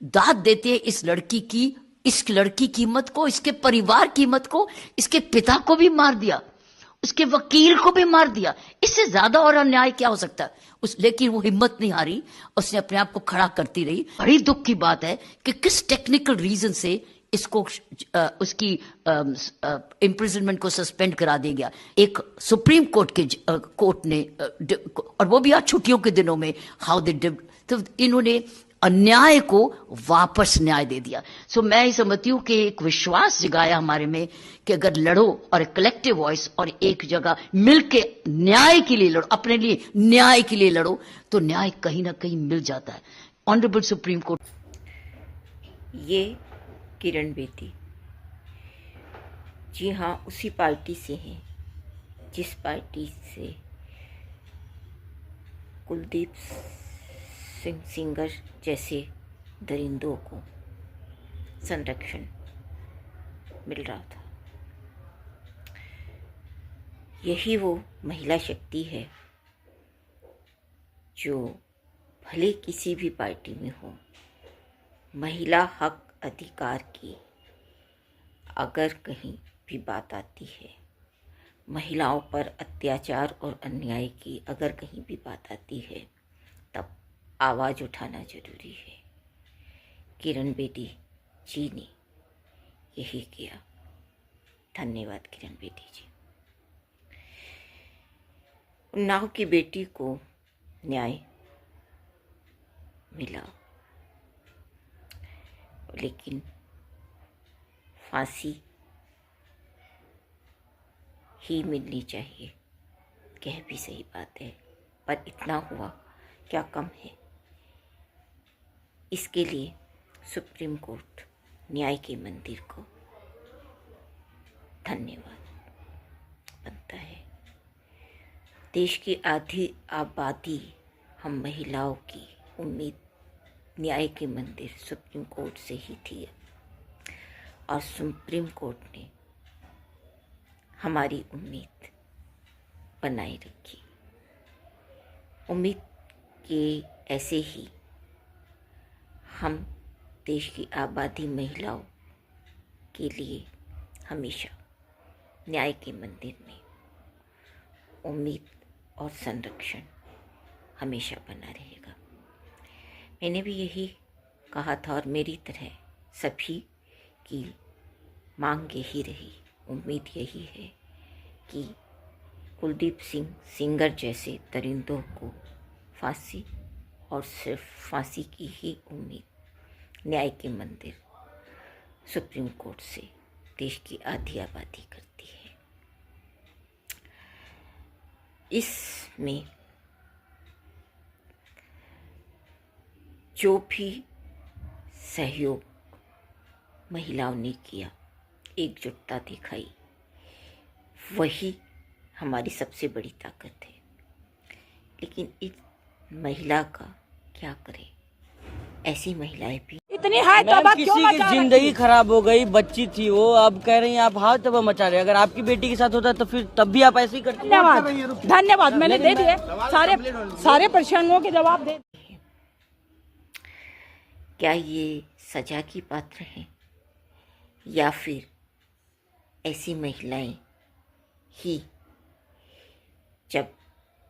दाद देते हैं इस लड़की की, इस लड़की की हिम्मत को, इसके परिवार की हिम्मत को। इसके पिता को भी मार दिया, उसके वकील को भी मार दिया। इससे ज्यादा और अन्याय क्या हो सकता है? लेकिन वो हिम्मत नहीं हारी, उसने अपने आप को खड़ा करती रही। बड़ी दुख की बात है कि किस टेक्निकल रीजन से इसको उसकी इम्प्रिजनमेंट को सस्पेंड करा दिया गया। एक सुप्रीम कोर्ट के कोर्ट ने और वो भी आज छुट्टियों के दिनों में, हाउ दे डिड, तो इन्होंने अन्याय को वापस न्याय दे दिया। सो मैं ही समझती हूँ कि एक विश्वास जगाया हमारे में कि अगर लड़ो और एक कलेक्टिव वॉइस और एक जगह मिलके न्याय के लिए लड़ो, अपने लिए न्याय के लिए लड़ो, तो न्याय कहीं ना कहीं मिल जाता है। Honourable supreme court. ये किरण बेदी जी हाँ उसी पार्टी से हैं जिस पार्टी से कुलदीप सिंह सेंगर जैसे दरिंदों को संरक्षण मिल रहा था। यही वो महिला शक्ति है जो भले किसी भी पार्टी में हो, महिला हक अधिकार की अगर कहीं भी बात आती है, महिलाओं पर अत्याचार और अन्याय की अगर कहीं भी बात आती है, तब आवाज़ उठाना जरूरी है। किरण बेदी जी ने यही किया। धन्यवाद किरण बेदी जी। उन्नाव की बेटी को न्याय मिला, लेकिन फांसी ही मिलनी चाहिए। कह भी सही बात है, पर इतना हुआ क्या कम है? इसके लिए सुप्रीम कोर्ट न्याय के मंदिर को धन्यवाद बनता है। देश की आधी आबादी हम महिलाओं की उम्मीद न्याय के मंदिर सुप्रीम कोर्ट से ही थी, और सुप्रीम कोर्ट ने हमारी उम्मीद बनाए रखी। उम्मीद के ऐसे ही हम देश की आबादी महिलाओं के लिए हमेशा न्याय के मंदिर में उम्मीद और संरक्षण हमेशा बना रहेगा। मैंने भी यही कहा था और मेरी तरह सभी की मांग यही रही, उम्मीद यही है कि कुलदीप सिंह सेंगर जैसे दरिंदों को फांसी, और सिर्फ फांसी की ही उम्मीद न्याय के मंदिर सुप्रीम कोर्ट से देश की आधी आबादी करती है। इसमें जो भी सहयोग महिलाओं ने किया, एकजुटता दिखाई, वही हमारी सबसे बड़ी ताकत है। लेकिन इस महिला का क्या करें? ऐसी महिलाएं भी इतनी है तो बात क्यों किसी की मचा जिंदगी खराब हो गई, बच्ची थी वो, अब कह रही हैं आप हाथ तब मचा रहे। अगर आपकी बेटी के साथ होता तो फिर तब भी आप ऐसे ही करते। धन्यवाद धन्यवाद, मैंने दे दिए सारे प्रश्नों के जवाब दे। क्या ये सजा की पात्र हैं, या फिर ऐसी महिलाएं ही जब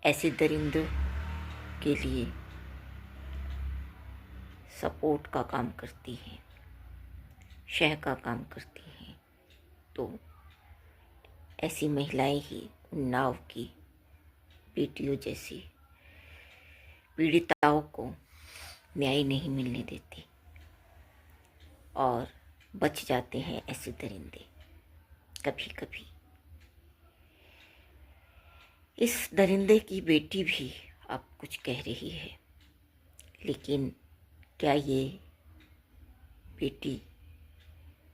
ऐसे दरिंदों के लिए सपोर्ट का काम करती हैं, शह का काम करती हैं, तो ऐसी महिलाएं ही उन्नाव की बेटियों जैसी पीड़िताओं को न्याय नहीं मिलने देती और बच जाते हैं ऐसे दरिंदे कभी कभी। इस दरिंदे की बेटी भी अब कुछ कह रही है, लेकिन क्या ये बेटी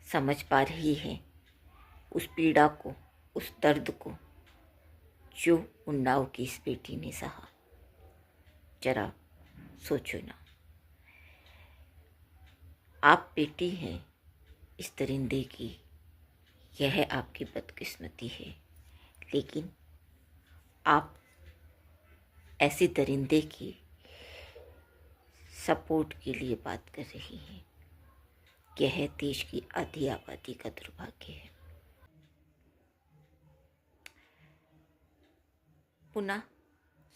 समझ पा रही है उस पीड़ा को, उस दर्द को जो उन्नाव की इस बेटी ने सहा? जरा सोचो ना। आप बेटी हैं इस दरिंदे की, यह आपकी बदकिस्मती है, लेकिन आप ऐसे दरिंदे की सपोर्ट के लिए बात कर रही हैं। यह देश की आधी आबादी का दुर्भाग्य है। पुनः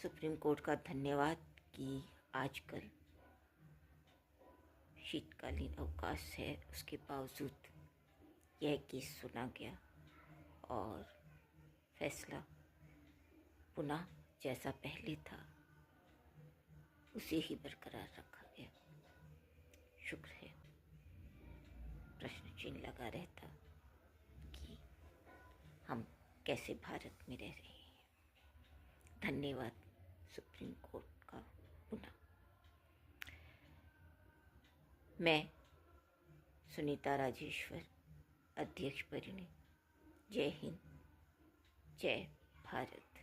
सुप्रीम कोर्ट का धन्यवाद कि आजकल शीतकालीन अवकाश है, उसके बावजूद यह केस सुना गया और फैसला पुनः जैसा पहले था उसे ही बरकरार रखा गया। शुक्र है। प्रश्न चिन्ह लगा रहता कि हम कैसे भारत में रह रहे हैं। धन्यवाद सुप्रीम कोर्ट का पुनः। मैं सुनीता राजेश्वर, अध्यक्ष परिणी। जय हिंद, जय भारत।